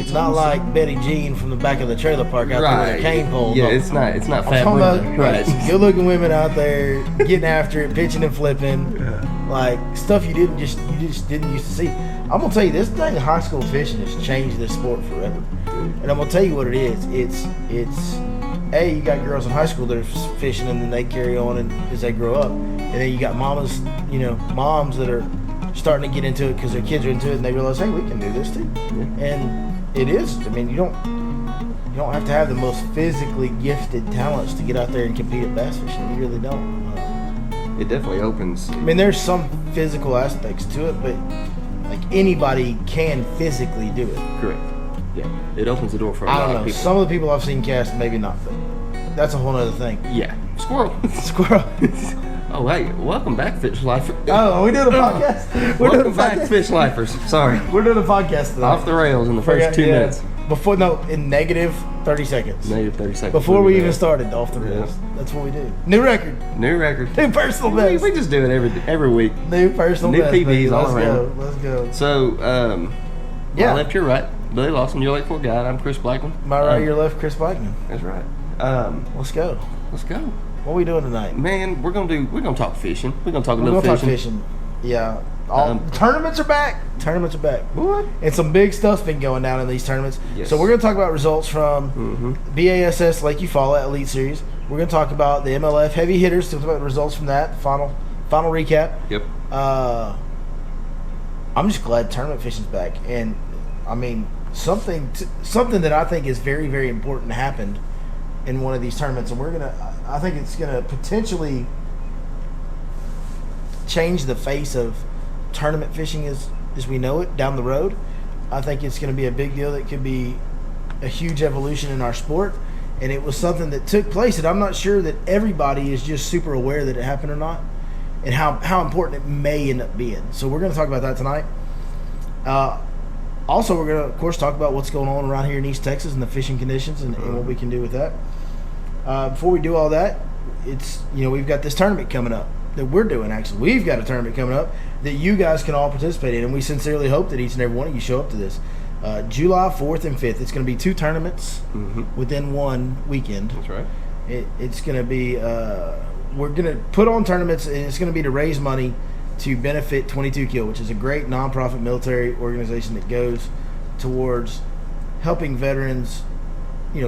It's not like Betty Jean from the back of the trailer park out there with a cane pole. Yeah, no. it's not fat. I'm talking about Right. good-looking women out there getting after it, pitching and flipping, like stuff you just didn't used to see. I'm gonna tell you, this thing, high school fishing, has changed this sport forever. And I'm gonna tell you what it is. It's you got girls in high school that are fishing, and then they carry on and as they grow up, and then you got moms that are starting to get into it because their kids are into it, and they realize, hey, we can do this too. Yeah. And it is. I mean, you don't have to have the most physically gifted talents to get out there and compete at bass fishing. You really don't. It definitely opens. I mean, there's some physical aspects to it, but like anybody can physically do it. Correct. Yeah, it opens the door for a lot of people. Some of the people I've seen cast, maybe not, but that's a whole other thing. Yeah. Squirrel. Oh, hey, welcome back, Fish Lyfe. Oh, we doing a podcast? Welcome back, Fish Lifers. Sorry. We're doing a podcast today. Off the rails in the first 2 minutes. In negative 30 seconds. Negative 30 seconds. Before we even started off the rails. Yeah. That's what we do. New record. New record. New personal best. We just do it every week. New personal best. New PBs all around. Let's go. So, my left, your right. Billy Lawson, your Lake Fork guide. I'm Chris Blackman. My right, your left, Chris Blackman. That's right. Let's go. Let's go. What are we doing tonight? Man, we're gonna talk fishing. We're gonna talk a little fishing. Talk fishing. Yeah. Tournaments are back. What? And some big stuff's been going down in these tournaments. Yes. So we're going to talk about results from BASS Lake Eufaula Elite Series. We're going to talk about the MLF Heavy Hitters, talk about the results from that, final recap. Yep. I'm just glad tournament fishing's back. And, I mean, something that I think is very, very important happened in one of these tournaments. And I think it's going to potentially change the face of tournament fishing as we know it down the road. I think it's going to be a big deal that could be a huge evolution in our sport, and it was something that took place that I'm not sure that everybody is just super aware that it happened or not, and how important it may end up being. So we're going to talk about that tonight. Also, we're going to, of course, talk about what's going on around here in East Texas and the fishing conditions and what we can do with that. Before we do all that, we've got this tournament coming up that we're doing. Actually, we've got a tournament coming up that you guys can all participate in, and we sincerely hope that each and every one of you show up to this. July 4th and 5th. It's going to be 2 tournaments within one weekend. That's right. It's going to be we're going to put on tournaments, and it's going to be to raise money to benefit 22 Kill, which is a great nonprofit military organization that goes towards helping veterans,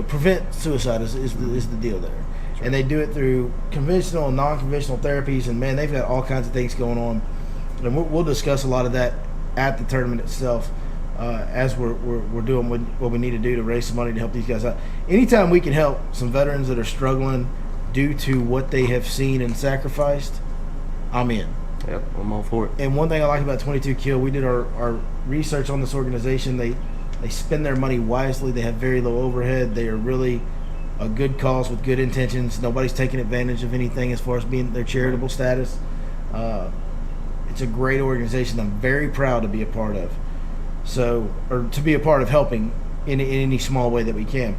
prevent suicide is the deal there. And they do it through conventional and non-conventional therapies, and man, they've got all kinds of things going on. And we'll discuss a lot of that at the tournament itself as we're doing what we need to do to raise some money to help these guys out. Anytime we can help some veterans that are struggling due to what they have seen and sacrificed, I'm in. Yep, I'm all for it. And one thing I like about 22 Kill, we did our research on this organization. They spend their money wisely. They have very low overhead. They are really a good cause with good intentions. Nobody's taking advantage of anything as far as being their charitable status. It's a great organization I'm very proud to be a part of. Or to be a part of helping in any small way that we can.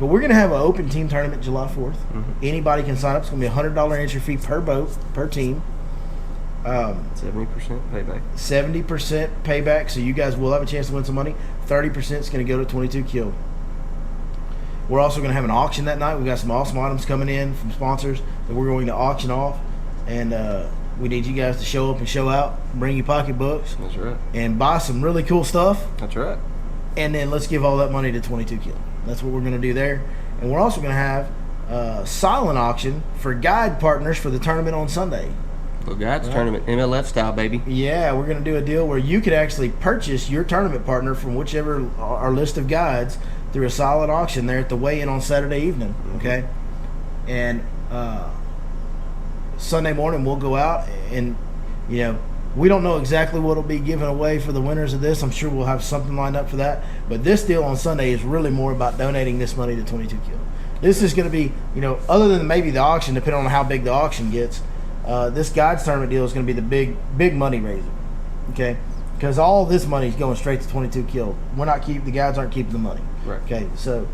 But we're going to have an open team tournament July 4th. Anybody can sign up. It's going to be a $100 entry fee per boat, per team. 70% payback. 70% payback, so you guys will have a chance to win some money. 30% is going to go to 22 Kill. We're also going to have an auction that night. We've got some awesome items coming in from sponsors that we're going to auction off. And we need you guys to show up and show out, bring your pocketbooks. That's right. And buy some really cool stuff. That's right. And then let's give all that money to 22 Kill. That's what we're going to do there. And we're also going to have a silent auction for guide partners for the tournament on Sunday. Little guides tournament, MLF style, baby. Yeah, we're going to do a deal where you could actually purchase your tournament partner from whichever our list of guides through a silent auction there at the weigh-in on Saturday evening, okay? And Sunday morning we'll go out and, we don't know exactly what will be given away for the winners of this. I'm sure we'll have something lined up for that. But this deal on Sunday is really more about donating this money to 22 Kill. This is going to be, other than maybe the auction, depending on how big the auction gets, this guides tournament deal is going to be the big money raiser, okay? Because all this money is going straight to 22 Kill. The guides aren't keeping the money. Right. Okay, so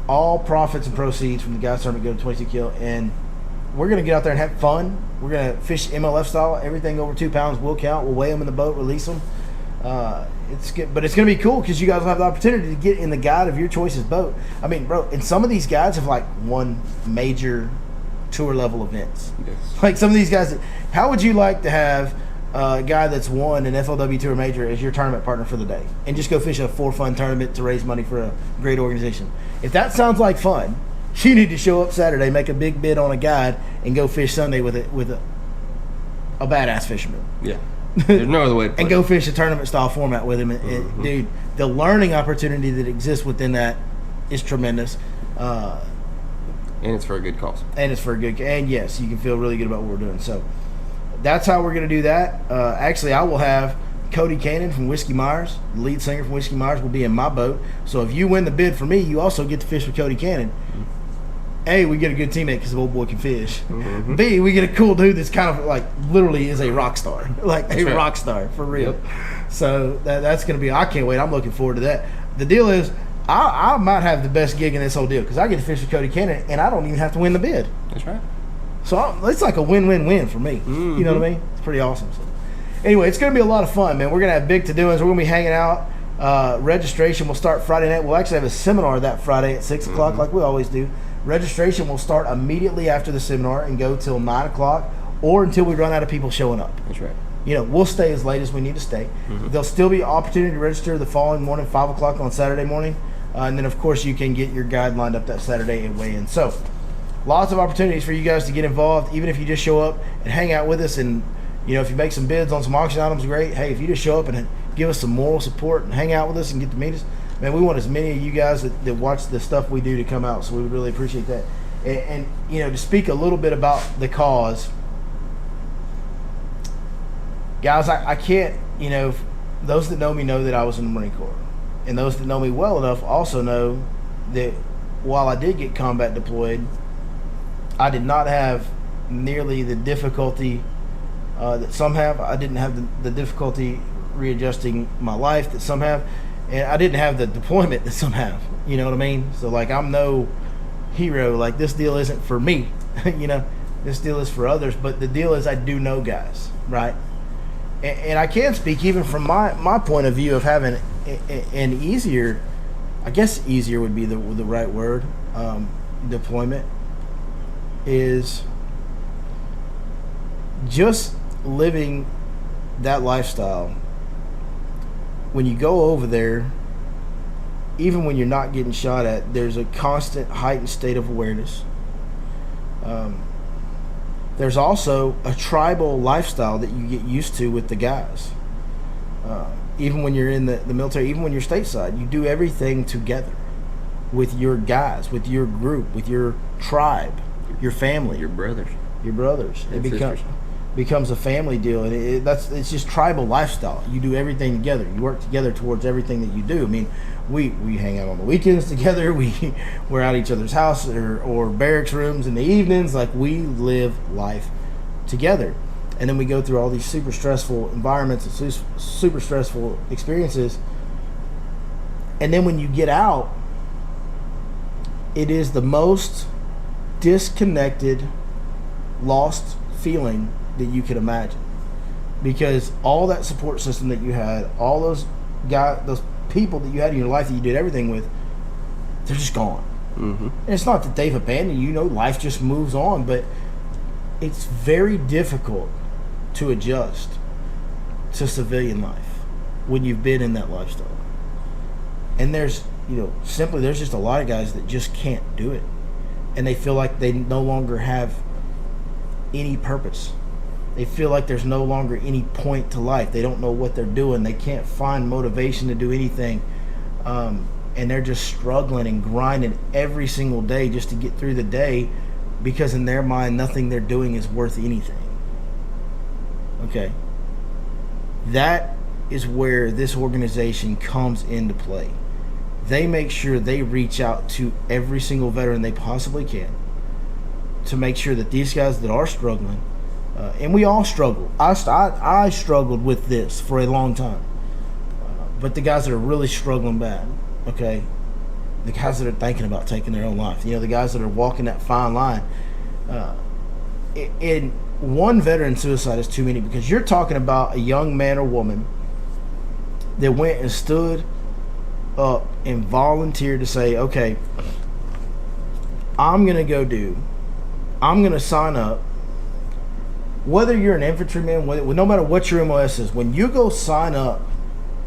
all profits and proceeds from the guides tournament go to 22 Kill, and we're going to get out there and have fun. We're going to fish MLF style. Everything over 2 pounds will count. We'll weigh them in the boat, release them. It's good, but it's going to be cool because you guys will have the opportunity to get in the guide of your choice's boat. I mean, bro, and some of these guys have like won major tour level events. Yes. Like some of these guys, how would you like to have a guy that's won an FLW Tour Major as your tournament partner for the day and just go fish a for-fun tournament to raise money for a great organization? If that sounds like fun, you need to show up Saturday, make a big bid on a guide, and go fish Sunday with a badass fisherman. Yeah. There's no other way to play. And go fish a tournament-style format with him. Dude, the learning opportunity that exists within that is tremendous. And it's for a good cause. And yes, you can feel really good about what we're doing. So that's how we're going to do that. Actually, I will have Cody Cannon from Whiskey Myers, the lead singer from Whiskey Myers, will be in my boat. So if you win the bid for me, you also get to fish with Cody Cannon. A, we get a good teammate because the old boy can fish. Mm-hmm. B, we get a cool dude that's kind of like literally is a rock star. Like that's a rock star, for real. Yep. So that's going to be, I can't wait. I'm looking forward to that. The deal is, I might have the best gig in this whole deal because I get to fish with Cody Cannon and I don't even have to win the bid. That's right. So it's like a win-win-win for me. Mm-hmm. You know what I mean? It's pretty awesome. So, anyway, it's going to be a lot of fun, man. We're going to have big to-doings. We're going to be hanging out. Registration will start Friday night. We'll actually have a seminar that Friday at 6 o'clock like we always do. Registration will start immediately after the seminar and go till 9 o'clock or until we run out of people showing up. That's right. You know, we'll stay as late as we need to stay. Mm-hmm. There'll still be opportunity to register the following morning, 5 o'clock on Saturday morning. And then, of course, you can get your guide lined up that Saturday and weigh in. So, lots of opportunities for you guys to get involved, even if you just show up and hang out with us. And, you know, if you make some bids on some auction items, great. Hey, if you just show up and give us some moral support and hang out with us and get to meet us, man, we want as many of you guys that watch the stuff we do to come out. So, we would really appreciate that. And you know, to speak a little bit about the cause, guys, I can't, you know, those that know me know that I was in the Marine Corps. And those that know me well enough also know that while I did get combat deployed, I did not have nearly the difficulty that some have. I didn't have the difficulty readjusting my life that some have. And I didn't have the deployment that some have. You know what I mean? So, like, I'm no hero. Like, this deal isn't for me. You know, this deal is for others. But the deal is I do know guys, right? And I can speak even from my point of view of having an easier, I guess easier would be the right word, deployment, is just living that lifestyle. When you go over there, even when you're not getting shot at, there's a constant heightened state of awareness. There's also a tribal lifestyle that you get used to with the guys. Even when you're in the military, even when you're stateside, you do everything together with your guys, with your group, with your tribe, your family. Your brothers. It becomes a family deal, and it's just tribal lifestyle. You do everything together. You work together towards everything that you do. I mean, we hang out on the weekends together. We're at each other's house or barracks rooms in the evenings. Like, we live life together. And then we go through all these super stressful environments and super stressful experiences. And then when you get out, it is the most disconnected, lost feeling that you could imagine. Because all that support system that you had, all those guys, those people that you had in your life that you did everything with, they're just gone. Mm-hmm. And it's not that they've abandoned you. You know, life just moves on. But it's very difficult to adjust to civilian life when you've been in that lifestyle. And there's just a lot of guys that just can't do it. And they feel like they no longer have any purpose. They feel like there's no longer any point to life. They don't know what they're doing. They can't find motivation to do anything. And they're just struggling and grinding every single day just to get through the day, because in their mind, nothing they're doing is worth anything. Okay. That is where this organization comes into play. They make sure they reach out to every single veteran they possibly can to make sure that these guys that are struggling, and we all struggle. I struggled with this for a long time. But the guys that are really struggling bad, okay, the guys that are thinking about taking their own life, you know, the guys that are walking that fine line, in one veteran suicide is too many, because you're talking about a young man or woman that went and stood up and volunteered to say, okay, I'm going to sign up. Whether you're an infantryman, no matter what your MOS is, when you go sign up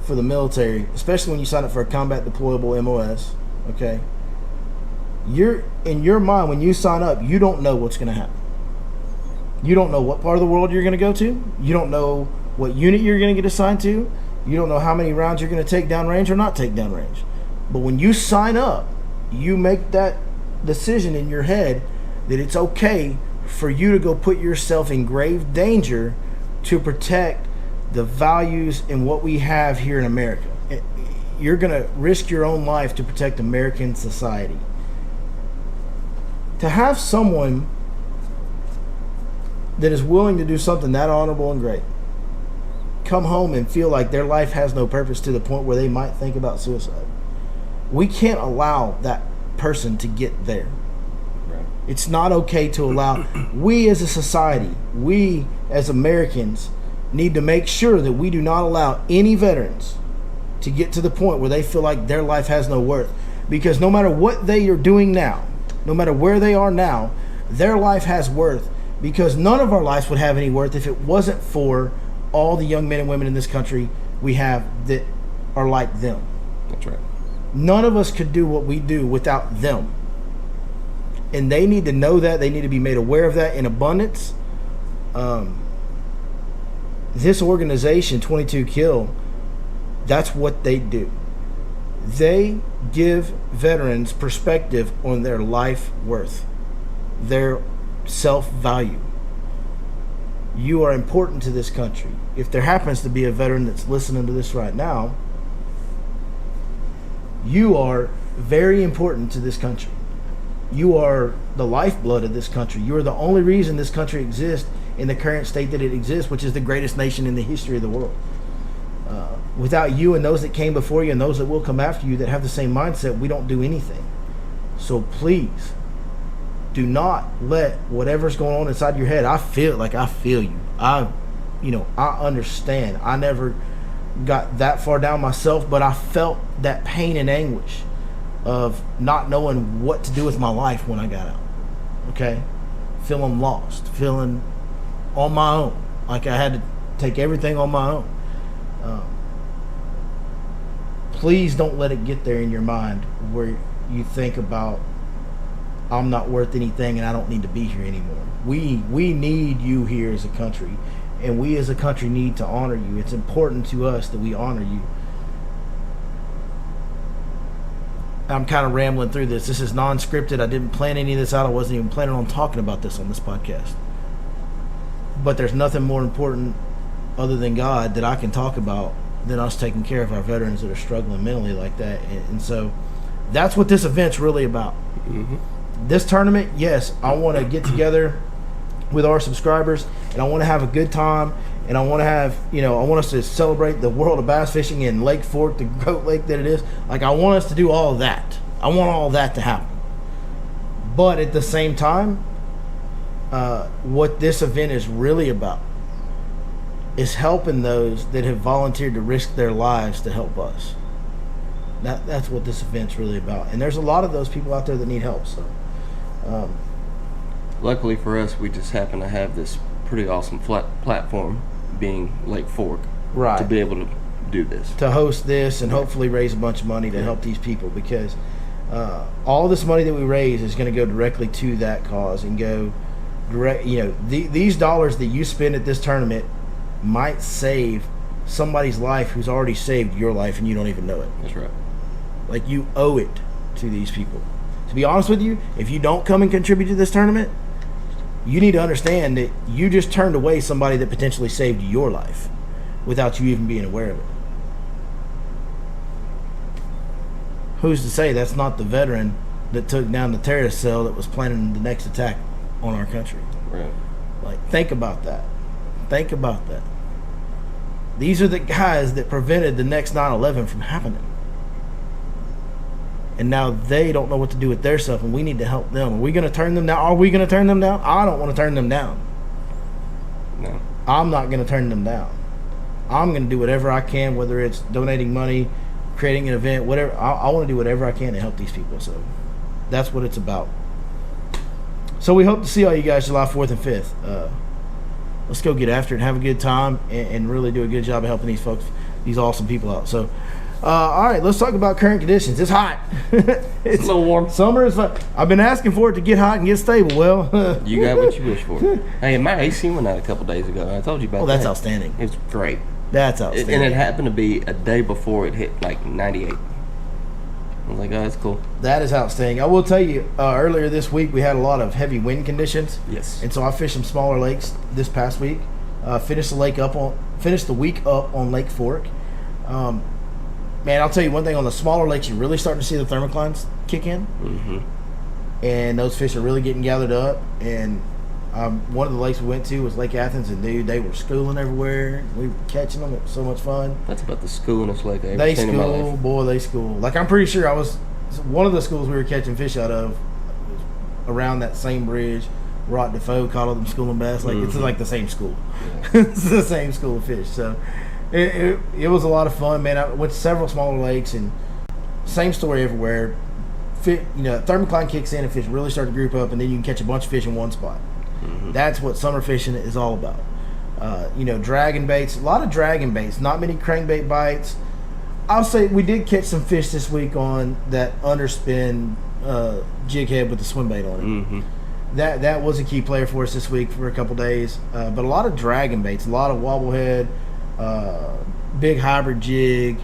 for the military, especially when you sign up for a combat deployable MOS, okay, you're in your mind, when you sign up, you don't know what's going to happen. You don't know what part of the world you're going to go to. You don't know what unit you're going to get assigned to. You don't know how many rounds you're going to take downrange or not take downrange. But when you sign up, you make that decision in your head that it's okay for you to go put yourself in grave danger to protect the values and what we have here in America. You're going to risk your own life to protect American society. To have someone that is willing to do something that honorable and great come home and feel like their life has no purpose to the point where they might think about suicide, we can't allow that person to get there. Right. It's not okay to allow. We as a society, we as Americans need to make sure that we do not allow any veterans to get to the point where they feel like their life has no worth. Because no matter what they are doing now, no matter where they are now, their life has worth, because none of our lives would have any worth if it wasn't for all the young men and women in this country we have that are like them. That's right. None of us could do what we do without them. And they need to know that. They need to be made aware of that in abundance. This organization, 22 Kill, that's what they do. They give veterans perspective on their life worth, their self-value. You are important to this country. If there happens to be a veteran that's listening to this right now, you are very important to this country. You are the lifeblood of this country. You are the only reason this country exists in the current state that it exists, which is the greatest nation in the history of the world. Without you and those that came before you and those that will come after you that have the same mindset, we don't do anything. So please, do not let whatever's going on inside your head. I feel you. I understand. I never got that far down myself, but I felt that pain and anguish of not knowing what to do with my life when I got out. Okay? Feeling lost, feeling on my own, like I had to take everything on my own. Please don't let it get there in your mind where you think about, I'm not worth anything and I don't need to be here anymore. We need you here as a country, and we as a country need to honor you. It's important to us that we honor you. I'm kind of rambling through this. This is non-scripted. I didn't plan any of this out. I wasn't even planning on talking about this on this podcast. But there's nothing more important other than God that I can talk about than us taking care of our veterans that are struggling mentally like that. And so that's what this event's really about. Mm-hmm. This tournament, yes, I want to get together with our subscribers, and I want to have a good time, and I want to have, I want us to celebrate the world of bass fishing in Lake Fork, the Goat Lake that it is. Like, I want us to do all of that. I want all that to happen. But at the same time, what this event is really about is helping those that have volunteered to risk their lives to help us. That's what this event's really about. And there's a lot of those people out there that need help. So, luckily for us, we just happen to have this pretty awesome platform, being Lake Fork, right, to be able to do this, to host this, and hopefully raise a bunch of money to help these people, because all this money that we raise is going to go directly to that cause and go direct. These dollars that you spend at this tournament might save somebody's life who's already saved your life and you don't even know it. That's right. Like, you owe it to these people. To be honest with you, if you don't come and contribute to this tournament, you need to understand that you just turned away somebody that potentially saved your life without you even being aware of it. Who's to say that's not the veteran that took down the terrorist cell that was planning the next attack on our country? Right. Like, think about that. Think about that. These are the guys that prevented the next 9/11 from happening. And now they don't know what to do with their stuff, and we need to help them. Are we going to turn them down? Are we going to turn them down? I don't want to turn them down. No. I'm not going to turn them down. I'm going to do whatever I can, whether it's donating money, creating an event, whatever. I want to do whatever I can to help these people. So that's what it's about. So we hope to see all you guys July 4th and 5th. Let's go get after it and have a good time and really do a good job of helping these folks, these awesome people out. So, all right, let's talk about current conditions. It's hot. It's a little warm. Summer is fun. I've been asking for it to get hot and get stable. Well, you got what you wish for. Hey, my AC went out a couple days ago. I told you about that. Oh, that's outstanding. It's great. That's outstanding. And it happened to be a day before it hit like 98. I was like, oh, that's cool. That is outstanding. I will tell you, earlier this week we had a lot of heavy wind conditions. Yes. And so I fished some smaller lakes this past week. Finished the week up on Lake Fork. Man, I'll tell you one thing, on the smaller lakes, you're really starting to see the thermoclines kick in. Mm-hmm. And those fish are really getting gathered up. And one of the lakes we went to was Lake Athens, and dude, they were schooling everywhere. We were catching them. It was so much fun. That's about the schoolingest lake I've ever seen in my life. Boy, they school. Like, I'm pretty sure one of the schools we were catching fish out of was around that same bridge. Rod Defoe called them schooling bass. Like, it's like the same school. Yeah. It's the same school of fish. So it was a lot of fun, man. I went to several smaller lakes, and same story everywhere. Thermocline kicks in and fish really start to group up, and then you can catch a bunch of fish in one spot. Mm-hmm. That's what summer fishing is all about. Dragon baits, a lot of dragon baits, not many crankbait bites. I'll say we did catch some fish this week on that underspin jig head with the swim bait on it. Mm-hmm. That was a key player for us this week for a couple days. But a lot of dragon baits, a lot of wobblehead, big hybrid jig,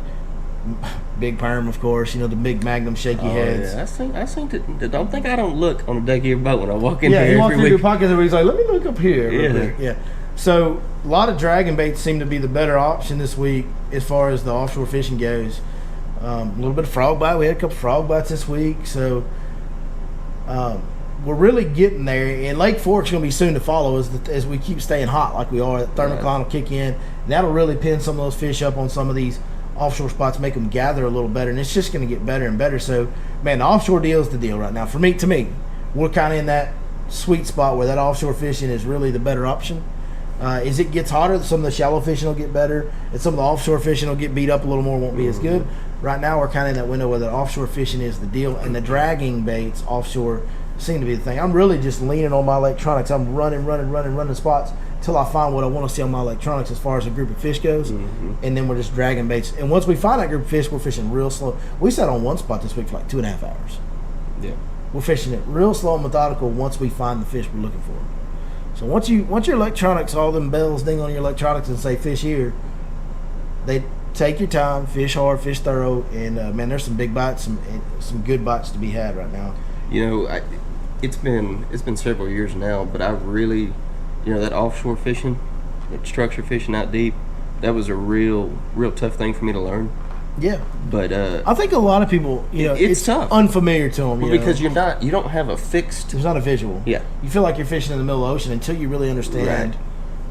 big perm, of course. The big Magnum shaky heads. Yeah, I seen it. Don't think I don't look on the deck of your boat when I walk in here. Yeah, you walk through week. your pocket and he's like, let me look up here. Yeah. Yeah. So a lot of dragon baits seem to be the better option this week as far as the offshore fishing goes. A little bit of frog bite. We had a couple frog bites this week. So we're really getting there. And Lake Fork's going to be soon to follow as we keep staying hot like we are. Thermocline will kick in. And that'll really pin some of those fish up on some of these offshore spots, make them gather a little better. And it's just going to get better and better. So, man, the offshore deal is the deal right now. To me, we're kind of in that sweet spot where that offshore fishing is really the better option. As it gets hotter, some of the shallow fishing will get better, and some of the offshore fishing will get beat up a little more, won't be as good. Right now, we're kind of in that window where the offshore fishing is the deal, and the dragging baits offshore seem to be the thing. I'm really just leaning on my electronics. I'm running spots till I find what I want to see on my electronics as far as a group of fish goes, and then we're just dragging baits. And once we find that group of fish, we're fishing real slow. We sat on one spot this week for like 2.5 hours. Yeah, we're fishing it real slow and methodical once we find the fish we're looking for. So once your electronics, all them bells ding on your electronics and say fish here, they take your time, fish hard, fish thorough, and man, there's some big bites, some good bites to be had right now. It's been several years now, but I really, that offshore fishing, that structure fishing out deep, that was a real tough thing for me to learn. Yeah, but I think a lot of people, it's tough, unfamiliar to them, because you don't have a fixed. There's not a visual. Yeah, you feel like you're fishing in the middle of the ocean until you really understand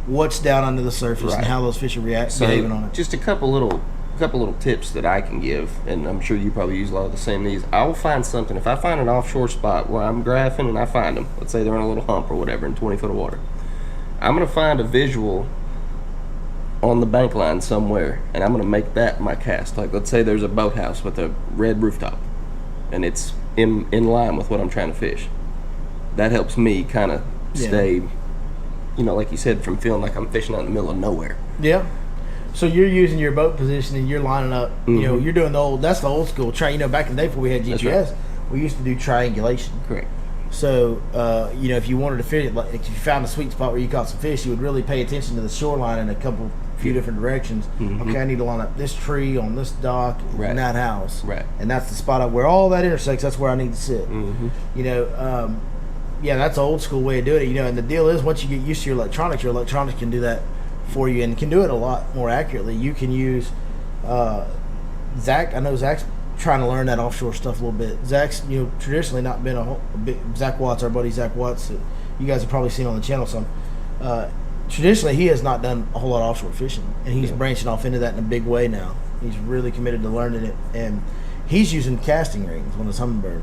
what's down under the surface and how those fish are behaving on it. Just a couple little tips that I can give, and I'm sure you probably use a lot of the same of these. I'll find something. If I find an offshore spot where I'm graphing and I find them, let's say they're in a little hump or whatever in 20 foot of water, I'm going to find a visual on the bank line somewhere, and I'm going to make that my cast. Like, let's say there's a boathouse with a red rooftop, and it's in line with what I'm trying to fish. That helps me kind of stay, like you said, from feeling like I'm fishing out in the middle of nowhere. Yeah. So you're using your boat position and you're lining up. You're doing that's the old school try. Back in the day before we had GPS, we used to do triangulation. Correct. So if you wanted to fish, like if you found a sweet spot where you caught some fish, you would really pay attention to the shoreline in a few different directions. Okay, I need to line up this tree on this dock in that house. Right. And that's the spot where all that intersects. That's where I need to sit. That's an old school way of doing it. And the deal is, once you get used to your electronics can do that for you and can do it a lot more accurately. You can use Zach. I know Zach's trying to learn that offshore stuff a little bit. Zach's traditionally not been a big Zach Watts, our buddy Zach Watts, that you guys have probably seen on the channel some. Traditionally, he has not done a whole lot of offshore fishing, and he's branching off into that in a big way now. He's really committed to learning it, and he's using casting rings on his Humminbird,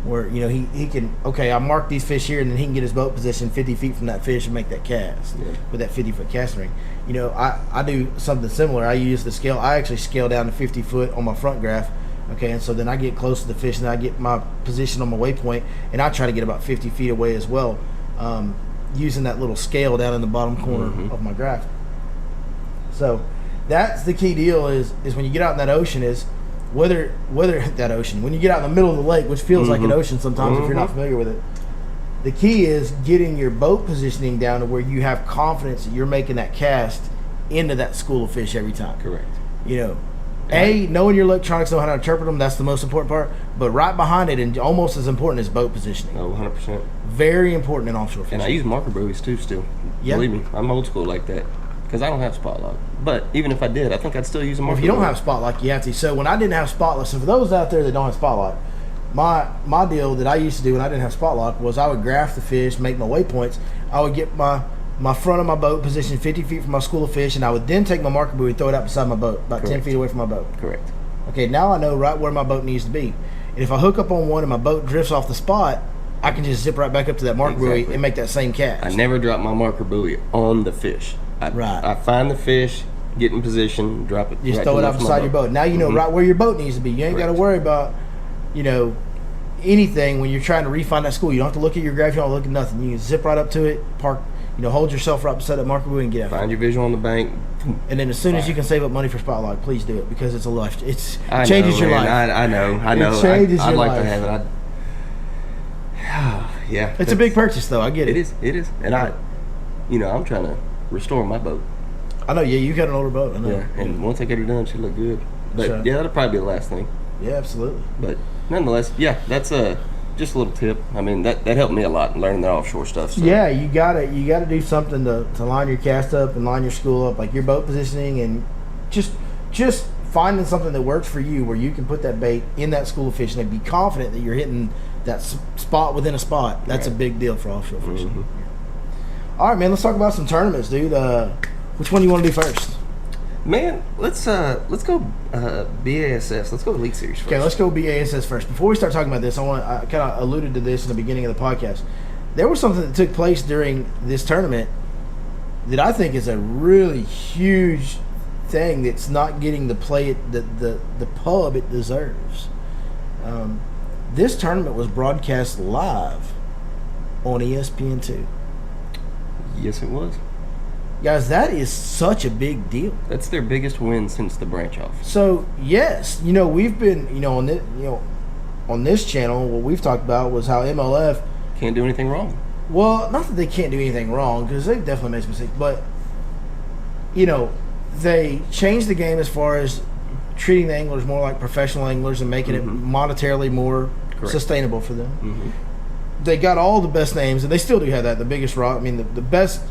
where he can I mark these fish here, and then he can get his boat positioned 50 feet from that fish and make that cast with that 50-foot casting ring. I do something similar. I use the scale. I actually scale down to 50 foot on my front graph. Okay, and so then I get close to the fish, and I get my position on my waypoint, and I try to get about 50 feet away as well, using that little scale down in the bottom corner of my graph. So that's the key deal is when you get out in that ocean is whether that ocean, when you get out in the middle of the lake, which feels like an ocean sometimes if you're not familiar with it, the key is getting your boat positioning down to where you have confidence that you're making that cast into that school of fish every time. Correct. Knowing your electronics, know how to interpret them, that's the most important part. But right behind it, and almost as important, is boat positioning. Oh, 100%. Very important in offshore fishing. And I use marker buoys too still. Yeah. Believe me, I'm old school like that. Because I don't have spot lock. But even if I did, I think I'd still use a marker buoy. If you don't have spot lock, you have to. So when I didn't have spot lock, so for those out there that don't have spot lock, my deal that I used to do when I didn't have spot lock was I would graph the fish, make my waypoints. I would get my front of my boat positioned 50 feet from my school of fish, and I would then take my marker buoy and throw it out beside my boat, about 10 feet away from my boat. Correct. Okay, now I know right where my boat needs to be. And if I hook up on one and my boat drifts off the spot, I can just zip right back up to that marker buoy and make that same cast. I never drop my marker buoy on the fish. I find the fish, get in position, drop it. Just throw it out beside your boat. Now you know right where your boat needs to be. You ain't got to worry about, anything when you're trying to refine that school. You don't have to look at your graph. You don't have to look at nothing. You can zip right up to it, park, hold yourself right beside that marker buoy and get out. Find your visual on the bank. And then as soon as you can save up money for spot lock, please do it because it's a life. It changes your life. I know. It changes your life. I'd like to have it. Yeah. It's a big purchase, though. I get it. It is. And I'm trying to restore my boat. I know. Yeah, you got an older boat. I know. Yeah, and once I get her done, she'll look good. But that'll probably be the last thing. Yeah, absolutely. But nonetheless, that's just a little tip. I mean, that helped me a lot in learning the offshore stuff. So. Yeah, you gotta do something to line your cast up and line your school up, like your boat positioning, and just finding something that works for you, where you can put that bait in that school of fishing and be confident that you're hitting that spot within a spot. That's a big deal for offshore fishing. All right, man. Let's talk about some tournaments, dude. Which one do you want to do first? Man, let's go BASS. Let's go Elite Series first. Okay, let's go BASS first. Before we start talking about this, I kind of alluded to this in the beginning of the podcast. There was something that took place during this tournament that I think is a really huge thing that's not getting the play the pub it deserves. This tournament was broadcast live on ESPN2. Yes, it was. Guys, that is such a big deal. That's their biggest win since the branch off. So yes, we've been on this channel, what we've talked about was how MLF can't do anything wrong. Well, not that they can't do anything wrong, because they've definitely made mistakes, but they changed the game as far as treating the anglers more like professional anglers and making it monetarily more sustainable for them. Mm-hmm. They got all the best names, and they still do have that. The biggest rock, the best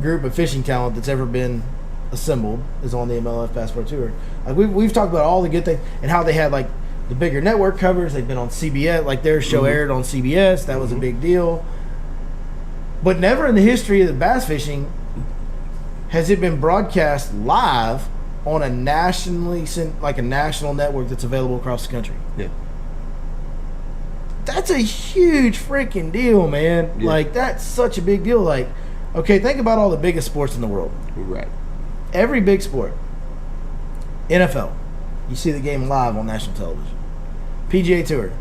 group of fishing talent that's ever been assembled is on the MLF Passport Tour. Like we've talked about all the good things and how they had like the bigger network covers. They've been on CBS, like their show aired on CBS. That was a big deal. But never in the history of the bass fishing has it been broadcast live on a national network that's available across the country. Yeah. That's a huge freaking deal, man. Yeah. Like, that's such a big deal. Like, okay, think about all the biggest sports in the world. Right. Every big sport. NFL, you see the game live on national television. PGA Tour,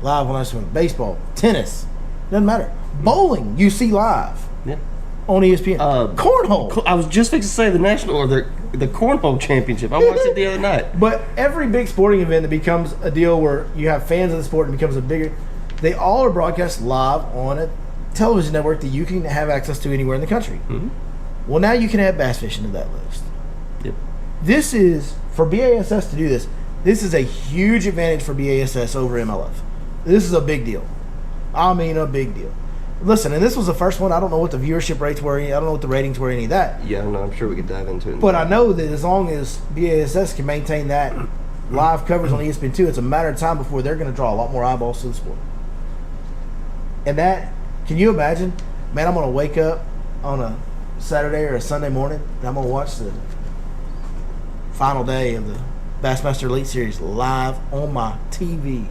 live on national television. Baseball, tennis, doesn't matter. Bowling, you see live. Yeah. On ESPN. Cornhole. I was just fixing to say the national or the cornhole championship. I watched it the other night. But every big sporting event that becomes a deal where you have fans of the sport and becomes a bigger, they all are broadcast live on a television network that you can have access to anywhere in the country. Mm-hmm. Well, now you can add bass fishing to that list. Yep. This is, for BASS to do this, this is a huge advantage for BASS over MLF. This is a big deal. I mean, a big deal. Listen, and this was the first one. I don't know what the viewership rates were. I don't know what the ratings were, any of that. Yeah, no, I'm sure we could dive into it. But I know that as long as BASS can maintain that live coverage on ESPN2, it's a matter of time before they're going to draw a lot more eyeballs to the sport. And that, can you imagine? Man, I'm going to wake up on a Saturday or a Sunday morning, and I'm going to watch the final day of the Bassmaster Elite Series live on my TV.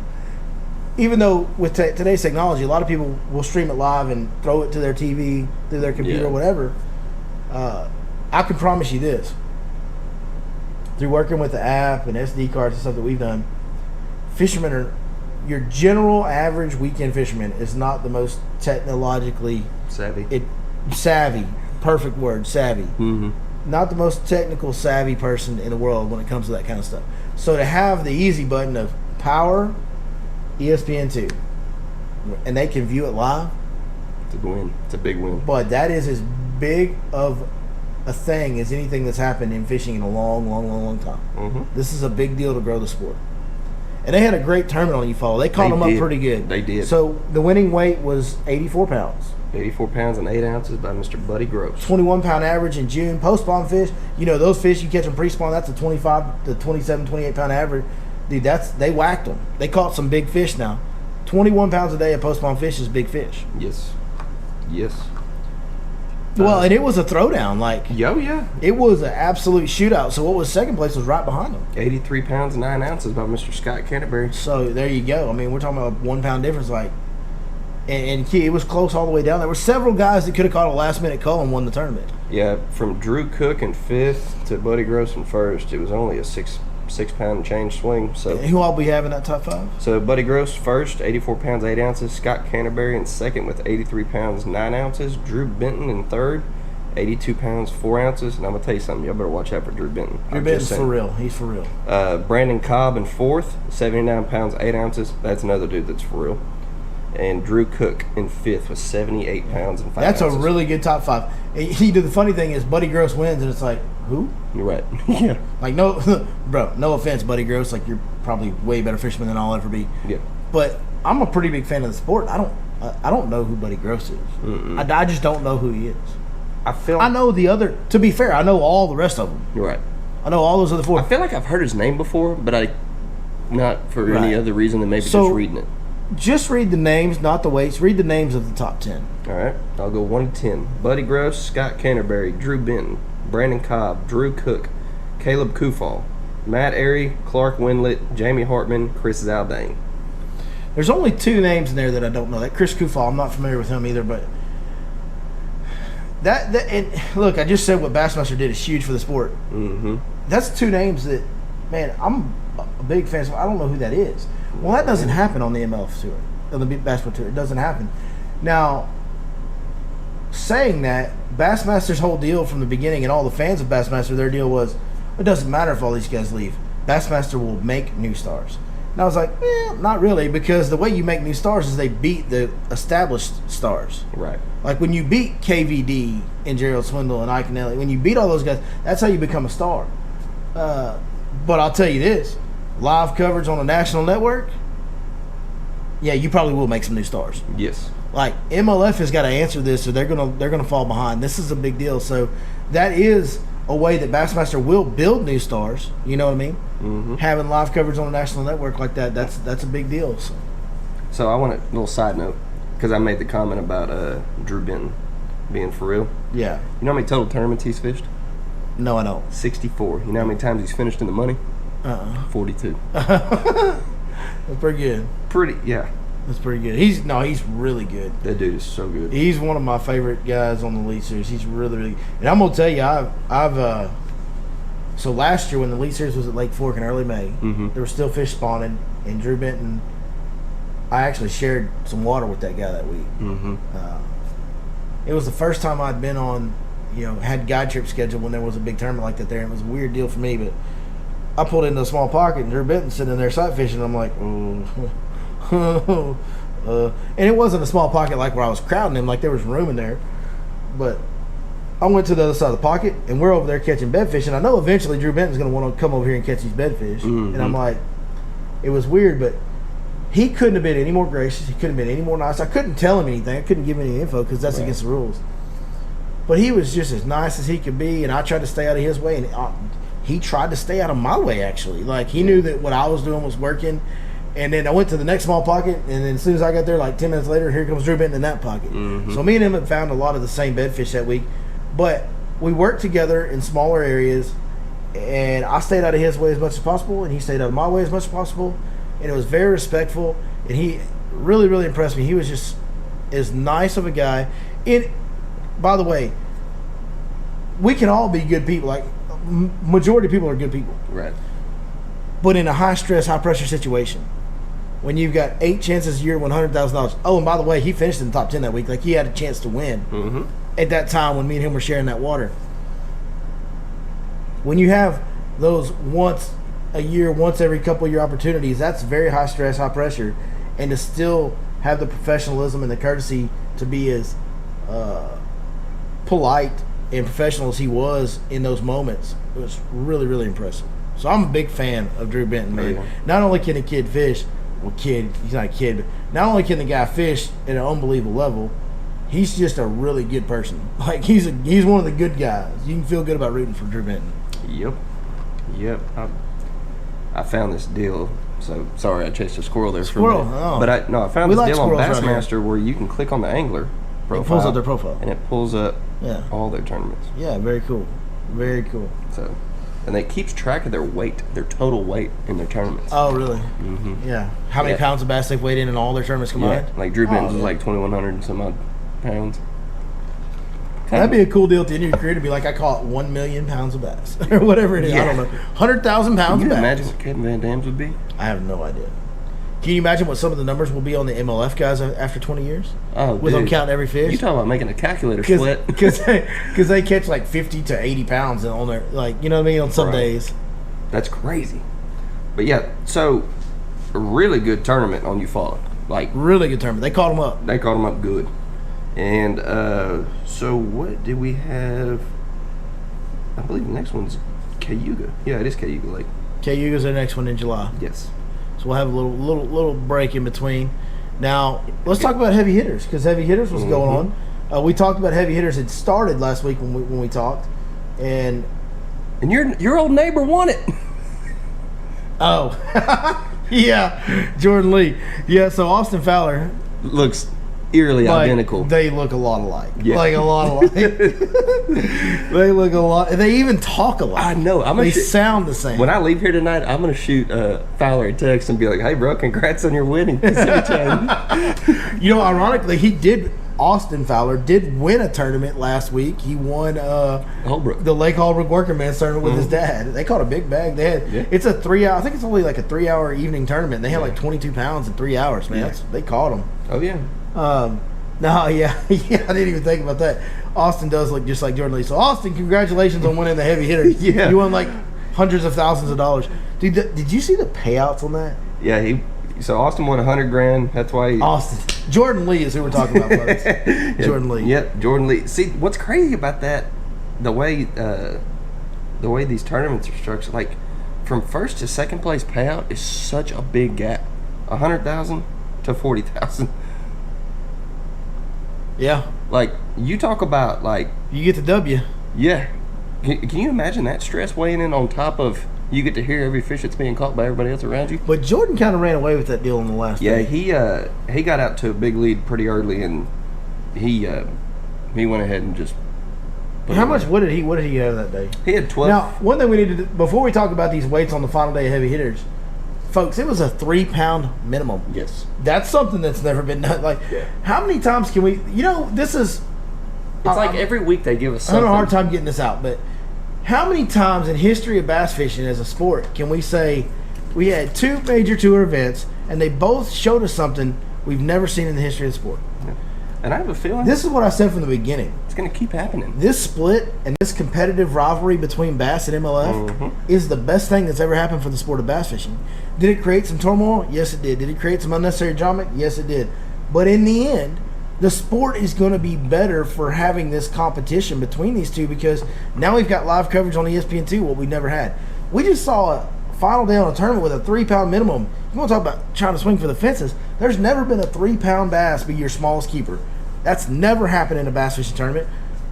Even though with today's technology, a lot of people will stream it live and throw it to their TV, through their computer, or whatever. I can promise you this. Through working with the app and SD cards and stuff that we've done, fishermen are, your general average weekend fisherman is not the most technologically savvy. Perfect word, savvy. Mm-hmm. Not the most technical savvy person in the world when it comes to that kind of stuff. So to have the easy button of power, ESPN2, and they can view it live, it's a win. It's a big win. But that is as big of a thing as anything that's happened in fishing in a long time. Mm-hmm. This is a big deal to grow the sport. And they had a great tournament on UFO. They caught them up pretty good. They did. So the winning weight was 84 pounds. 84 pounds and 8 ounces by Mr. Buddy Gross. 21-pound average in June. Post-spawn fish, you know, those fish you catch them pre-spawn, that's a 25 to 27, 28-pound average. Dude, they whacked them. They caught some big fish now. 21 pounds a day of post-spawn fish is big fish. Yes. Well, and it was a throwdown. Yeah. It was an absolute shootout. So what was second place was right behind them. 83 pounds and 9 ounces by Mr. Scott Canterbury. So there you go. I mean, we're talking about a 1 pound difference. And it was close all the way down. There were several guys that could have caught a last-minute call and won the tournament. Yeah, from Drew Cook in 5th to Buddy Gross in 1st, it was only a six pound and change swing. So who all we have in that top 5? So Buddy Gross first, 84 pounds 8 ounces. Scott Canterbury in 2nd with 83 pounds 9 ounces. Drew Benton in 3rd, 82 pounds 4 ounces. And I'm gonna tell you something, y'all better watch out for Drew Benton. Drew Benton's for real. He's for real. Brandon Cobb in 4th, 79 pounds 8 ounces. That's another dude that's for real. And Drew Cook in 5th with 78 pounds and 5 That's ounces. a really good top 5. The funny thing is Buddy Gross wins, and it's like, who? You're right. Yeah. No offense, Buddy Gross. You're probably way better fisherman than I'll ever be. Yeah. But I'm a pretty big fan of the sport. I don't know who Buddy Gross is. I just don't know who he is. I know the other. To be fair, I know all the rest of them. You're right. I know all those other 4. I feel like I've heard his name before, but not for any other reason than maybe just reading it. Just read the names, not the weights. Read the names of the top 10. All right. I'll go 1 to 10. Buddy Gross, Scott Canterbury, Drew Benton, Brandon Cobb, Drew Cook, Caleb Kufal, Matt Airy, Clark Windlet, Jamie Hartman, Chris Zaldane. There's only 2 names in there that I don't know. That Chris Kufal, I'm not familiar with him either, but and look, I just said what Bassmaster did is huge for the sport. Mm-hmm. That's 2 names that, man, I'm a big fan of. I don't know who that is. Well, that doesn't happen on the MLF tour, on the Bassmaster tour. It doesn't happen. Now, saying that, Bassmaster's whole deal from the beginning, and all the fans of Bassmaster, their deal was, it doesn't matter if all these guys leave. Bassmaster will make new stars. And I was like, not really, because the way you make new stars is they beat the established stars. Right. Like when you beat KVD and Gerald Swindle and Ike Nelly, when you beat all those guys, that's how you become a star. But I'll tell you this, live coverage on a national network, yeah, you probably will make some new stars. Yes. MLF has got to answer this, or they're gonna fall behind. This is a big deal. So that is a way that Bassmaster will build new stars. You know what I mean? Mm-hmm. Having live coverage on a national network like that's a big deal. So I want a little side note, because I made the comment about Drew Benton being for real. Yeah. You know how many total tournaments he's fished? No, I don't. 64. You know how many times he's finished in the money? 42. That's pretty good. Yeah. That's pretty good. He's really good. That dude is so good. He's one of my favorite guys on the Elite Series. He's really and I'm gonna tell you, I've so last year when the Elite Series was at Lake Fork in early May, there were still fish spawning, and Drew Benton, I actually shared some water with that guy that week. It was the first time I'd been on, had guide trip scheduled when there was a big tournament like that there, and it was a weird deal for me, but I pulled into a small pocket and Drew Benton sitting in there sight fishing, and I'm like, and it wasn't a small pocket like where I was crowding him, like there was room in there, but I went to the other side of the pocket, and we're over there catching bedfish, and I know eventually Drew Benton's going to want to come over here and catch these bedfish, and I'm like, it was weird, but he couldn't have been any more gracious, he couldn't have been any more nice. I couldn't tell him anything, I couldn't give him any info because that's against the rules, but he was just as nice as he could be, and I tried to stay out of his way, and he tried to stay out of my way, actually. Like, he knew that what I was doing was working. And then I went to the next small pocket, and then as soon as I got there, like 10 minutes later, here comes Drew Benton in that pocket. So me and him had found a lot of the same bedfish that week. But we worked together in smaller areas, and I stayed out of his way as much as possible, and he stayed out of my way as much as possible, and it was very respectful, and he really, really impressed me. He was just as nice of a guy. And by the way, we can all be good people. Like, majority of people are good people. Right. But in a high-stress, high-pressure situation, when you've got 8 chances a year to win $100,000. Oh, and by the way, he finished in the top 10 that week. Like, he had a chance to win at that time when me and him were sharing that water. When you have those once a year, once every couple of year opportunities, that's very high-stress, high-pressure. And to still have the professionalism and the courtesy to be as polite and professional as he was in those moments, it was really, really impressive. So I'm a big fan of Drew Benton, man. Yeah. Not only can the kid fish, he's not a kid, but not only can the guy fish at an unbelievable level, he's just a really good person. Like, he's one of the good guys. You can feel good about rooting for Drew Benton. Yep. I found this deal. So sorry, I chased a squirrel there for a Squirrel? minute. Oh. But I found We this like deal on squirrels around here. Bassmaster where you can click on the angler profile. It pulls up their profile. And it pulls up Yeah. all their tournaments. Yeah, very cool. Very cool. So, and it keeps track of their weight, their total weight in their tournaments. Oh, really? Yeah. How many Yeah. pounds of bass they've weighed in all their tournaments combined? Like Drew Benton's was yeah. like 2,100 and some odd pounds. That'd be a cool deal at the end of your career to be like, I caught 1 million pounds of bass. Or whatever it is. I don't know. 100,000 pounds Can of you bass. imagine what Kevin Van Dam's would be? I have no idea. Can you imagine what some of the numbers will be on the MLF guys after 20 years? Oh, with them counting every fish? You talking about making a calculator split? Because they catch like 50 to 80 pounds on their, like, you know what I mean, on some Right. days. That's crazy. But yeah, so a really good tournament on Eufaula. Like, Really good tournament. They caught them up. they caught them up good. And so what did we have? I believe the next one's Cayuga. Yeah, it is Cayuga Lake. Cayuga's their next one in July. Yes. So we'll have a little break in between. Now, let's talk about heavy hitters, because heavy hitters was going on. We talked about heavy hitters. It started last week when we talked. And your old neighbor won it. oh, yeah, Jordan Lee. Yeah, so Austin Fowler. Looks eerily Like, identical. they look a lot alike. Yeah. Like a lot alike. They look a lot. They even talk alike. I know. They sound the same. When I leave here tonight, I'm gonna shoot Fowler a text and be like, "Hey, bro, congrats on your winning." You know, ironically, Austin Fowler did win a tournament last week. He won Holbrook. the Lake Holbrook Workerman's tournament with his dad. They caught a big bag. They had it's a 3-hour. I think it's only like a 3-hour evening tournament. They had like 22 pounds in 3 hours. Man, they caught them. Oh yeah. No, yeah, I didn't even think about that. Austin does look just like Jordan Lee. So, Austin, congratulations on winning the heavy hitter. Yeah. You won like hundreds of thousands of dollars. Dude, did you see the payouts on that? Yeah, so Austin won $100,000. That's why Austin. Jordan Lee is who we're talking about, folks. Jordan Lee. Yep, Jordan Lee. See, what's crazy about that, the way these tournaments are structured, like from first to second place payout is such a big gap. 100,000 to 40,000. Yeah. Like, you talk about, like, You get the W. yeah. Can you imagine that stress weighing in on top of you get to hear every fish that's being caught by everybody else around you? But Jordan kind of ran away with that deal in the last Yeah, day. he got out to a big lead pretty early, and he went ahead and just. How much? What did he have that day? He had 12. Now, one thing we need to do, before we talk about these weights on the final day of heavy hitters, folks, it was a 3-pound minimum. Yes. That's something that's never been done. Like, how many times can we? You know, this is. It's like every week they give us I'm having something. a hard time getting this out, but how many times in history of bass fishing as a sport can we say we had 2 major tour events and they both showed us something we've never seen in the history of the sport? Yeah. And I have a feeling This is what I said from the beginning. it's going to keep happening. This split and this competitive rivalry between bass and MLF is the best thing that's ever happened for the sport of bass fishing. Did it create some turmoil? Yes, it did. Did it create some unnecessary drama? Yes, it did. But in the end, the sport is going to be better for having this competition between these two, because now we've got live coverage on ESPN2, what we've never had. We just saw a final day on a tournament with a 3-pound minimum. You want to talk about trying to swing for the fences? There's never been a 3-pound bass be your smallest keeper. That's never happened in a bass fishing tournament.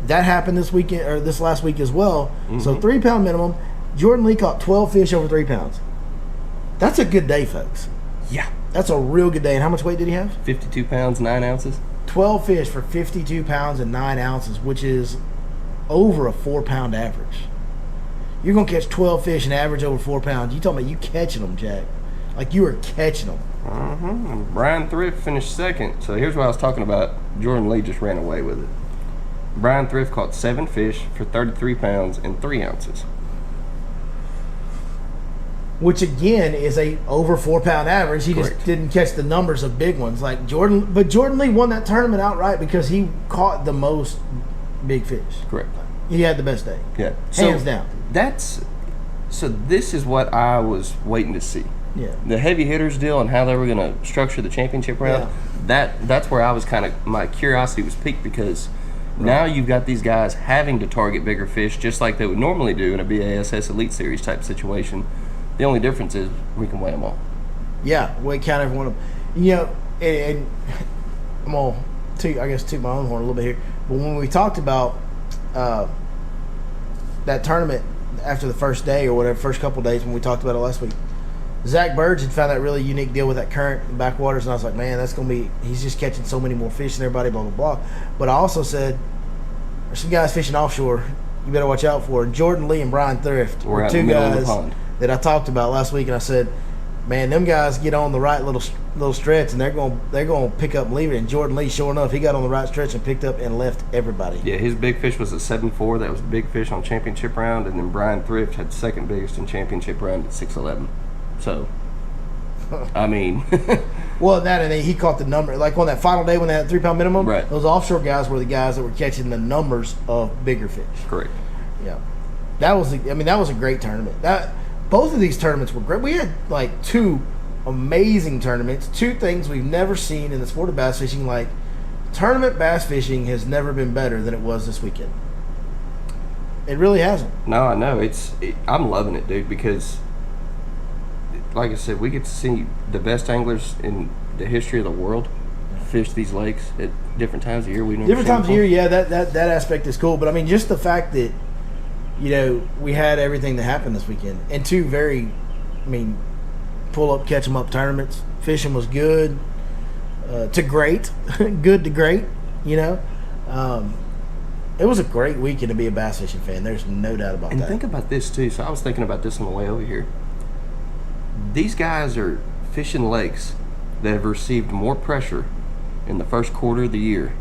That happened this weekend or this last week as well. So 3-pound minimum. Jordan Lee caught 12 fish over 3 pounds. That's a good day, folks. Yeah. That's a real good day. And how much weight did he have? 52 pounds, 9 ounces. 12 fish for 52 pounds and 9 ounces, which is over a 4-pound average. You're going to catch 12 fish and average over 4 pounds. You talking about you catching them, Jack. Like you were catching them. And Brian Thrift finished second. So here's what I was talking about. Jordan Lee just ran away with it. Brian Thrift caught 7 fish for 33 pounds and 3 ounces. Which again is a over 4 pound average. He Correct. just didn't catch the numbers of big ones like Jordan. But Jordan Lee won that tournament outright because he caught the most big fish. Correct. He had the best day. Yeah. Hands down. So this is what I was waiting to see. Yeah. The heavy hitters deal and how they were going to structure the championship round. Yeah. That's where I was kind of, my curiosity was piqued because now you've got these guys having to target bigger fish just like they would normally do in a BASS Elite Series type situation. The only difference is we can weigh them all. Yeah, weigh count every one of them. You know, and I'm going to toot my own horn a little bit here. But when we talked about that tournament after the first day or whatever, first couple of days when we talked about it last week, Zach Burge had found that really unique deal with that current in backwaters, and I was like, man, that's going to be, he's just catching so many more fish than everybody, blah, blah, blah. But I also said, there's some guys fishing offshore you better watch out for. And Jordan Lee and Brian Thrift were two guys that I talked about last week, and I said, man, them guys get on the right little stretch, and they're going to pick up and leave it. And Jordan Lee, sure enough, he got on the right stretch and picked up and left everybody. Yeah, his big fish was a 7.4. That was big fish on championship round, and then Brian Thrift had second biggest in championship round at 6.11. So, I mean, well, and then he caught the number like on that final day when they had 3 pound minimum. Right. Those offshore guys were the guys that were catching the numbers of bigger fish. Correct. Yeah, that was a great tournament. Both of these tournaments were great. We had like 2 amazing tournaments, 2 things we've never seen in the sport of bass fishing. Like, tournament bass fishing has never been better than it was this weekend. It really hasn't. No, I know. I'm loving it, dude, because like I said, we get to see the best anglers in the history of the world fish these lakes at different times of year. Different times of year, yeah, that aspect is cool. But I mean, just the fact that, you know, we had everything that happened this weekend and 2 very, pull up, catch 'em up tournaments. Fishing was good to great, good to great. You know, it was a great weekend to be a bass fishing fan. There's no doubt about that. And think about this too. So I was thinking about this on the way over here. These guys are fishing lakes that have received more pressure in the first quarter of the year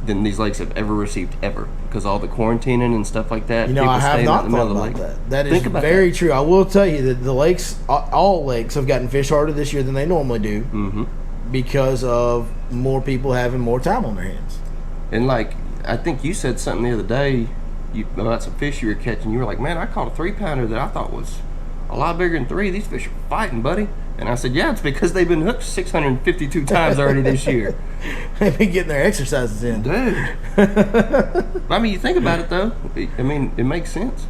than these lakes have ever received ever, because all the quarantining and stuff like that. You know, I have not thought about that. That is very true. I will tell you that the lakes, all lakes, have gotten fish harder this year than they normally do, because of more people having more time on their hands. And like, I think you said something the other day about some fish you were catching. You were like, man, I caught a 3-pounder that I thought was a lot bigger than 3. These fish are fighting, buddy. And I said, yeah, it's because they've been hooked 652 times already this year. They've been getting their exercises in. Dude. I mean, you think about it, though. I mean, it makes sense.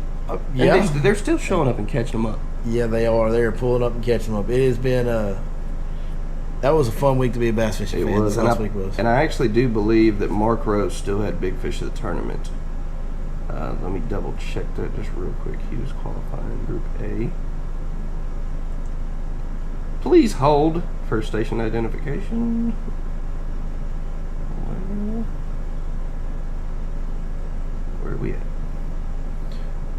Yeah. And they're still showing up and catching them up. Yeah, they are. They're pulling up and catching them up. It has been that was a fun week to be a bass fishing fan. Was. Last week was. And I actually do believe that Mark Rose still had big fish at the tournament. Let me double check that just real quick. He was qualifying Group A. Please hold for station identification. Where are we at?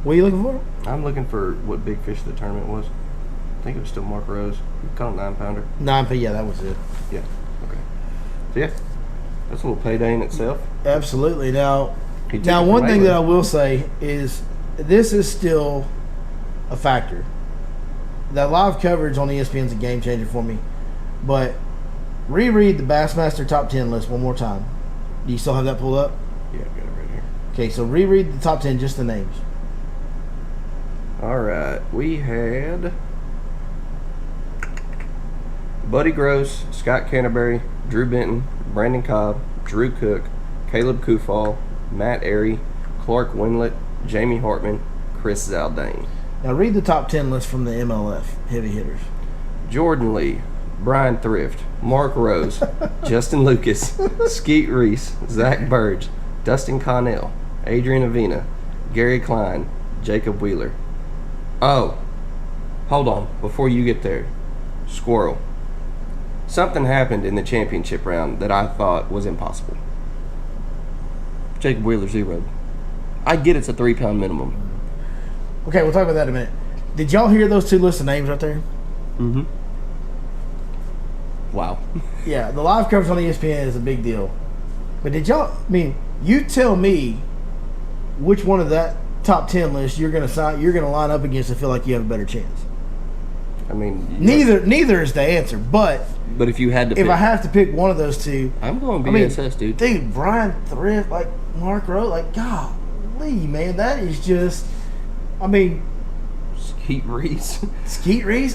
What are you looking for? I'm looking for what big fish the tournament was. I think it was still Mark Rose. We caught a 9-pounder. 9, but yeah, that was it. Yeah. Okay. So yeah, that's a little payday in itself. Absolutely. Now one thing that I will say is this is still a factor. That live coverage on ESPN is a game changer for me. But reread the Bassmaster top 10 list one more time. Do you still have that pulled up? Yeah, I've got it right here. Okay, so reread the top 10, just the names. All right, we had Buddy Gross, Scott Canterbury, Drew Benton, Brandon Cobb, Drew Cook, Caleb Kufall, Matt Airy, Clark Winlet, Jamie Hartman, Chris Zaldane. Now read the top 10 list from the MLF heavy hitters. Jordan Lee, Brian Thrift, Mark Rose, Justin Lucas, Skeet Reese, Zach Burge, Dustin Connell, Adrian Avina, Gary Klein, Jacob Wheeler. Oh, hold on. Before you get there, Squirrel. Something happened in the championship round that I thought was impossible. Jacob Wheeler zeroed. I get it's a 3-pound minimum. Okay, we'll talk about that in a minute. Did y'all hear those 2 lists of names right there? Mm-hmm. Wow. Yeah, the live coverage on ESPN is a big deal. But did y'all? I mean, you tell me which one of that top 10 list you're gonna line up against and feel like you have a better chance. I mean, neither is the answer. But if you had to, if I have to pick one of those 2, I'm going BSS, dude. Dude, Brian Thrift, like Mark Rowe, like golly, man, that is just. I mean, Skeet Reese,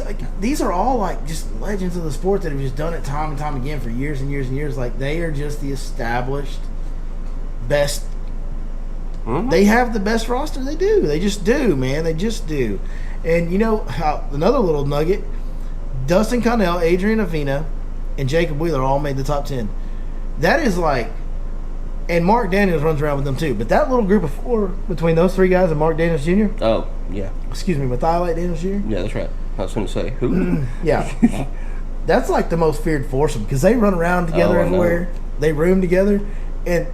like these are all like just legends of the sport that have just done it time and time again for years and years and years. Like they are just the established best. Mm-hmm. They have the best roster. They do. They just do, man. They just do. And you know how another little nugget: Dustin Connell, Adrian Avina, and Jacob Wheeler all made the top 10. That is like. And Mark Daniels runs around with them too. But that little group of 4 between those 3 guys and Mark Daniels Jr. Oh, yeah. Excuse me, Matthias Daniels Jr.? Yeah, that's right. I was going to say, who? Yeah. That's like the most feared foursome because they run around together everywhere. They room together. And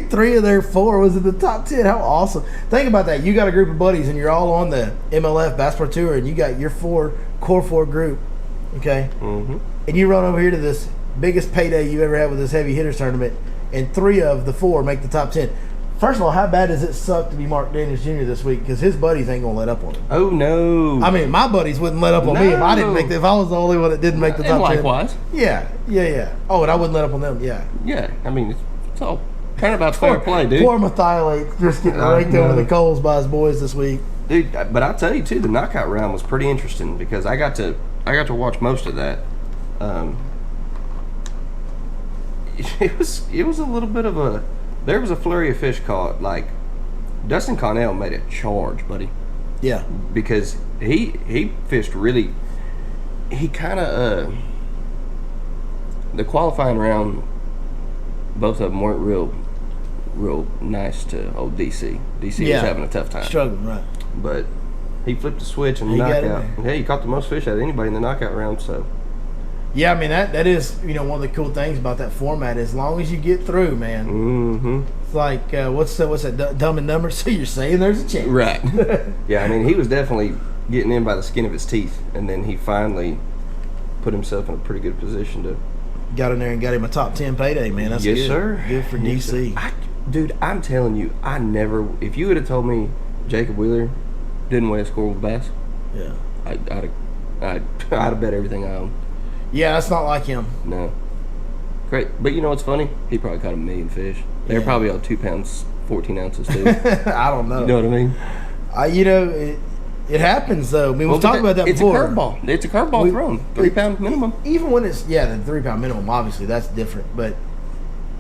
3 of their 4 was in the top 10. How awesome. Think about that. You got a group of buddies and you're all on the MLF Bass Pro Tour and you got your core 4 group. Okay? Mm-hmm. And you run over here to this biggest payday you ever had with this heavy hitters tournament. And 3 of the 4 make the top 10. First of all, how bad does it suck to be Mark Daniels Jr. this week? Because his buddies ain't gonna let up on him. Oh no! I mean, my buddies wouldn't let up on me if I didn't make. If I was the only one that didn't make the top 10. Likewise. Yeah. Oh, and I wouldn't let up on them. Yeah. Yeah. I mean, it's all kind of about fair play, dude. Poor Matthias just getting raked over the coals by his boys this week. Dude, but I'll tell you too, the knockout round was pretty interesting because I got to watch most of that. It was a little bit of there was a flurry of fish caught. Like Dustin Connell made a charge, buddy. Yeah. Because he fished really. He kind of the qualifying round. Both of them weren't real nice to old DC. DC was having a tough time. Struggling, right? But he flipped the switch and knockout. Hey, he caught the most fish out of anybody in the knockout round. So. Yeah, I mean that is one of the cool things about that format. As long as you get through, man. Mm-hmm. It's like what's that Dumb and Dumber? So you're saying there's a chance, right? Yeah, I mean he was definitely getting in by the skin of his teeth, and then he finally put himself in a pretty good position to. Got in there and got him a top 10 payday, man. That's yes, good. Sir. Good for DC. Dude, I'm telling you, I never. If you would have told me Jacob Wheeler didn't weigh a score with bass, yeah, I'd have bet everything I own. Yeah, that's not like him. No. Great. But you know what's funny? He probably caught 1 million fish. They're probably all 2 pounds, 14 ounces, too. I don't know. You know what I mean? It happens, though. I mean, we've talked about that before. It's a curveball thrown. 3 pound minimum. Even when it's, the 3 pound minimum, obviously, that's different. But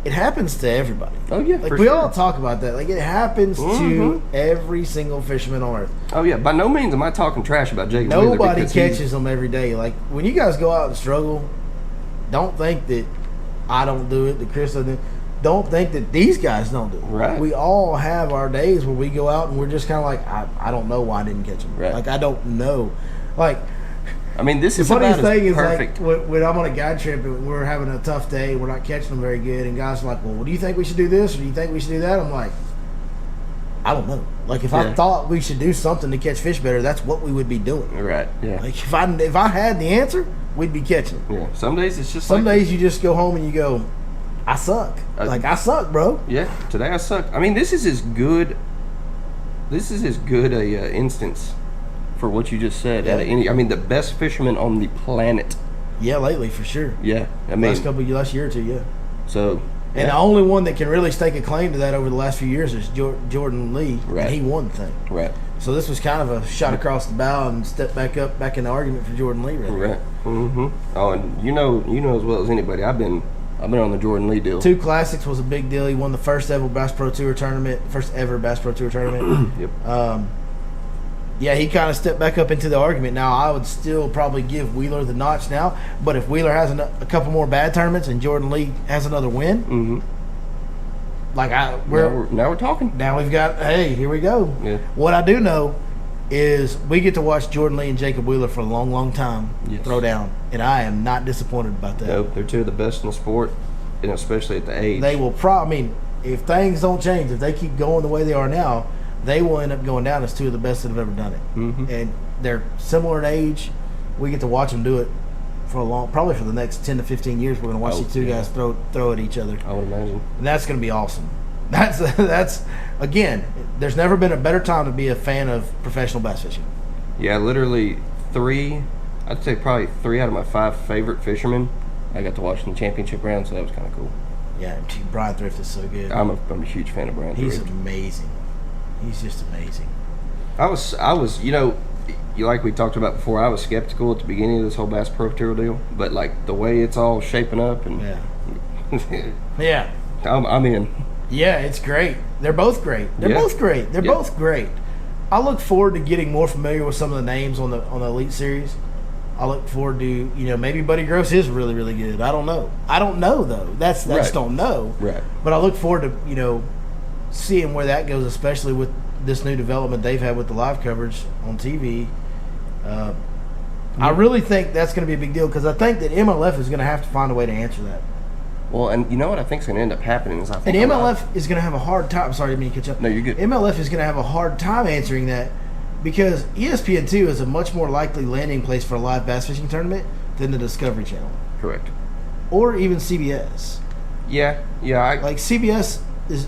it happens to everybody. Oh, yeah, like we all talk about that. Like, it happens to every single fisherman on earth. Oh, yeah. By no means am I talking trash about Jacob Wheeler. Nobody catches them every day. Like, when you guys go out and struggle, don't think that I don't do it, that Chris doesn't. Don't think that these guys don't do it. Right. We all have our days where we go out and we're just kind of like, I don't know why I didn't catch them. Right. Like, I don't know. Like, I mean, this is the funniest about thing is perfect. Like when I'm on a guide trip and we're having a tough day, we're not catching them very good, and guys are like, well, do you think we should do this or do you think we should do that? I'm like, I don't know. Like, if I thought we should do something to catch fish better, that's what we would be doing. Right. Yeah. Like, if I had the answer, we'd be catching them. Yeah. Some days it's just some days you just go home and you go, I suck. I suck, bro. Yeah. Today I suck. I mean, this is as good a instance for what you just said. Yeah. I mean, the best fisherman on the planet. Yeah, lately for sure. Yeah, I mean, last year or two, yeah. So, and the only one that can really stake a claim to that over the last few years is Jordan Lee, right. And he won the thing. Right. So this was kind of a shot across the bow and step back in the argument for Jordan Lee, right? Mm-hmm. Oh, and you know as well as anybody, I've been on the Jordan Lee deal. 2 Classics was a big deal. He won the first ever Bass Pro Tour tournament. Yep. Yeah, he kind of stepped back up into the argument. Now, I would still probably give Wheeler the notch now, but if Wheeler has a couple more bad tournaments and Jordan Lee has another win, mm-hmm. like now we're talking. Now we've got, hey, here we go. Yeah. What I do know is we get to watch Jordan Lee and Jacob Wheeler for a long, long time throw down, and I am not disappointed about that. Nope, they're 2 of the best in the sport, and especially at the age. They will if things don't change, if they keep going the way they are now, they will end up going down as two of the best that have ever done it. Mm-hmm. And they're similar in age. We get to watch them do it for probably for the next 10 to 15 years. We're going to watch these two guys throw at each other. I would imagine. And that's going to be awesome. That's again, there's never been a better time to be a fan of professional bass fishing. Yeah, literally I'd say probably 3 out of my 5 favorite fishermen I got to watch in the championship round, so that was kind of cool. Yeah, Brian Thrift is so good. I'm a huge fan of Brian Thrift. He's amazing. He's just amazing. I was, you like we talked about before, I was skeptical at the beginning of this whole Bass Pro Tour deal, but like the way it's all shaping up and yeah, I'm in. Yeah, it's great. They're both great. They're both great. I look forward to getting more familiar with some of the names on the Elite Series. I look forward to, maybe Buddy Gross is really, really good. I don't know. Though. That's right. Don't know. Right. But I look forward to, seeing where that goes, especially with this new development they've had with the live coverage on TV. I really think that's going to be a big deal because I think that MLF is going to have to find a way to answer that. Well, and you know what I think is going to end up happening is And MLF is going to have a hard time. Sorry, I didn't mean to catch up. No, you're good. MLF is going to have a hard time answering that because ESPN2 is a much more likely landing place for a live bass fishing tournament than the Discovery Channel. Correct. Or even CBS. Yeah. Like CBS is.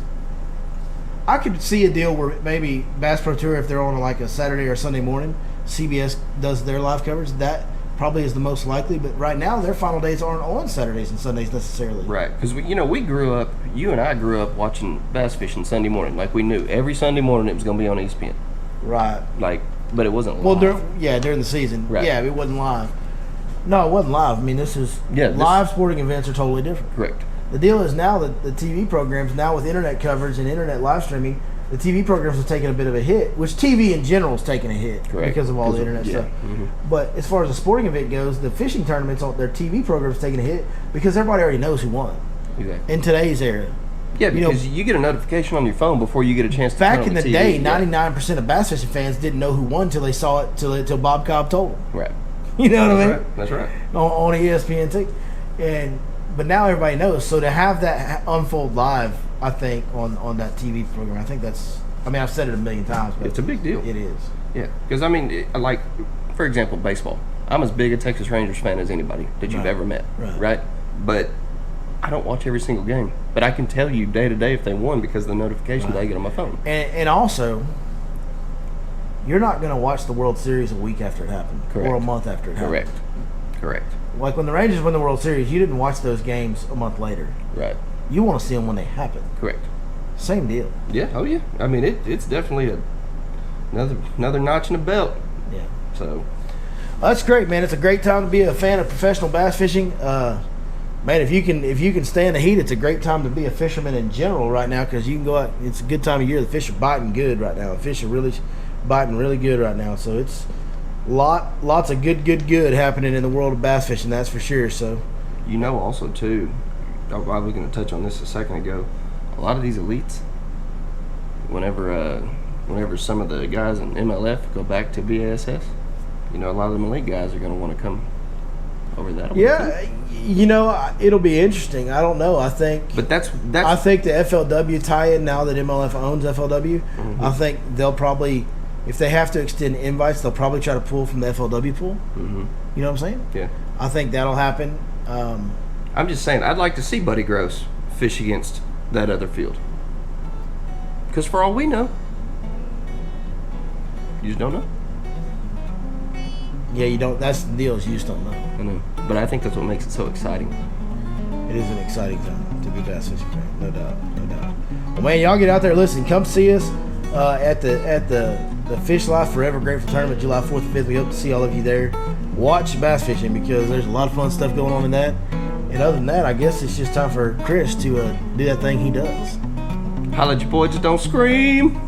I could see a deal where maybe Bass Pro Tour, if they're on like a Saturday or Sunday morning, CBS does their live coverage. That probably is the most likely. But right now, their final days aren't on Saturdays and Sundays necessarily. Right, because we grew up. You and I grew up watching bass fishing Sunday morning. Like we knew every Sunday morning it was going to be on ESPN. Right. Like, but it wasn't live. Well, during the season. Right. Yeah, it wasn't live. No, it wasn't live. I mean, live sporting events are totally different. Correct. The deal is now that the TV programs, now with internet coverage and internet live streaming, the TV programs are taking a bit of a hit, which TV in general is taking a hit because of all the internet stuff. Mm-hmm. But as far as the sporting event goes, the fishing tournaments, their TV programs taking a hit because everybody already knows who won. Exactly. In today's era. Yeah, because you get a notification on your phone before you get a chance to turn on Back in the TV. day, 99% of bass fishing fans didn't know who won until they saw it, till Bob Cobb told them. Right. You know what I mean? Right. That's right. On ESPN, but now everybody knows. So to have that unfold live, I think on that TV program, I think that's. I mean, I've said it a million times, but it's a big deal. It is. Yeah, because I mean, like for example, baseball. I'm as big a Texas Rangers fan as anybody that you've ever met. Right. But I don't watch every single game, but I can tell you day to day if they won because of the notifications I get on my phone. And also, you're not going to watch the World Series a week after it happened, or a month after it happened. Correct. Like when the Rangers win the World Series, you didn't watch those games a month later. Right. You want to see them when they happen. Correct. Same deal. Yeah. Oh yeah. I mean, it's definitely another notch in the belt. Yeah. So. That's great, man. It's a great time to be a fan of professional bass fishing. Man, if you can stand the heat, it's a great time to be a fisherman in general right now because you can go out. It's a good time of year. The fish are biting good right now. The fish are really biting really good right now. So it's lots of good happening in the world of bass fishing. That's for sure. So, also too, I was going to touch on this a second ago. A lot of these elites, whenever some of the guys in MLF go back to BASS, a lot of them elite guys are going to want to come over that. Yeah, it'll be interesting. I don't know. I think. But that's. I think the FLW tie-in now that MLF owns FLW, I think they'll probably, if they have to extend invites, they'll probably try to pull from the FLW pool. Mm-hmm. You know what I'm saying? Yeah. I think that'll happen. I'm just saying, I'd like to see Buddy Gross fish against that other field. Because for all we know, you just don't know. Yeah, you don't. That's the deal. Is you just don't know. I know, but I think that's what makes it so exciting. It is an exciting time to be a bass fishing fan, no doubt. Well, man, y'all get out there. Listen, come see us at the Fish Lyfe Forever Grateful Tournament, July 4th and 5th. We hope to see all of you there. Watch bass fishing because there's a lot of fun stuff going on in that. And other than that, I guess it's just time for Chris to do that thing he does. Holla at your boy, just don't scream.